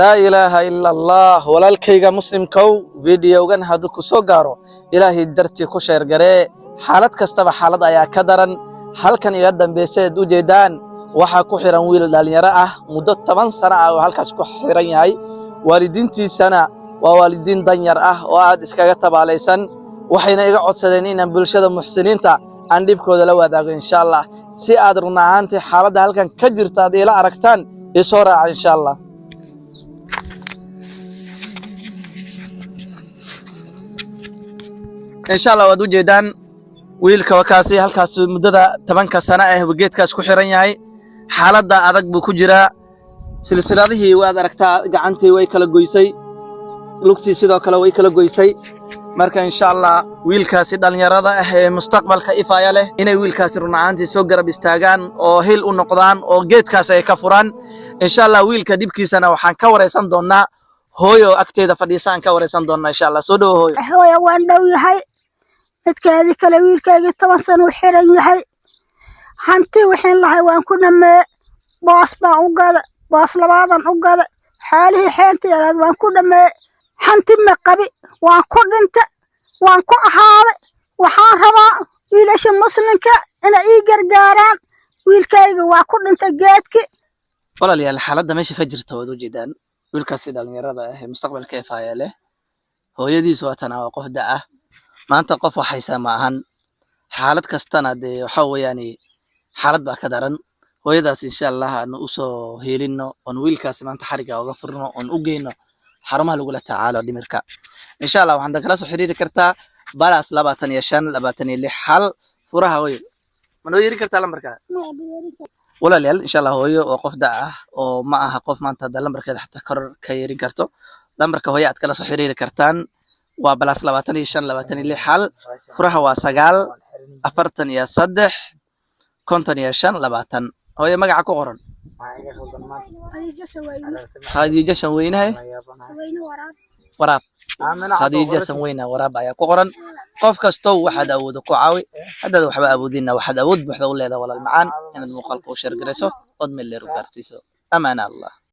لا إله إلا الله ولا الكيغا مسلم كو فيديو غن هادو كسو غارو إلهي درتي كشير غري حالت كستبا حالت أيا كدران halkan iga dambeysay u jeedaan waxa ku xiran wiil dhalinyaro ah muddo 10 sano ah oo halkaas ku xiran yahay waalidiintiisana waa waalidiin danyar ah oo aad iskaga tabaalaysan waxayna iga codsadeen inaan bulshada muxsiniinta aan dibkooda la wadaago insha Allah si aad run ahaantii xaaladda halkan ka jirta aad ila aragtaan isoo raaca insha Allah insha Allah waad u jeedaan wiilka wakaasi halkaas muddada 10 sano ah geedkaas ku xiran yahay xaaladda adag buu ku jiraa silsiladihii waad aragtaa gacantii way kala goysay lugtii sidoo kale way kala goysay marka insha Allah wiilkaasi dhalinyarada ah ee mustaqbalka ifaya leh inay wiilkaasi run ahaantii soo garab istaagaan oo hil u noqdaan oo geedkaas ay ka furaan insha Allah wiilka dibkiisana waxaan ka wareysan doonaa hooyo agteeda fadhiisan ka wareysan doonaa insha Allah soo dhaw hooyo waan dhow yahay dadkaadi kale wiilkayga 10 sano xiran yahay hanti waxaan lahay waan ku dhamee boos baan u gada boos labaadan u gada xaalihii xeenta yaraad waan ku dhamee hanti ma qabi waan ku dhinta waan ku ahaaday waxaan rabaa wiilasha muslimka inay ii gargaaraan wiilkayga waa ku dhinta geedki walaalayaal xaaladda meesha ka jirta wada jeedaan wiilkaasi dhalinyarada ah ee mustaqbalka ifaya leh hooyadiis waa tan qof daa maanta qof waxaysa ma ahan xaalad kastana waxa weeyaan xaalad baa ka daran hooyadaas insha Allah aan u soo heelino on wiilkaas maanta xariga uga furno on u geeyno xarumaha lagu la tacaalo dhimirka insha Allah waxaan kala soo xiriiri kartaa balas 25 hal furaha way ma noo yeeri kartaa lambarka walaalayaal insha Allah hooyo oo qof daa oo ma aha qof maanta lambarkeeda xataa kor ka yeerin karto lambarka hooyo aad kala soo xiriiri kartaan waa balas 25 hal furaha waa 9 43 55 hooyo magaca ku qoran Khadija Shanweynahay waraab Khadija Shanweynahay waraab ayaa ku qoran qof kasto waxaad awood ku caawi hadda waxba awoodina waxaad awood buuxda u leedahay walaal macaan inaad muuqaalka u share gareyso od meel leer u gaarsiiso amaana Allah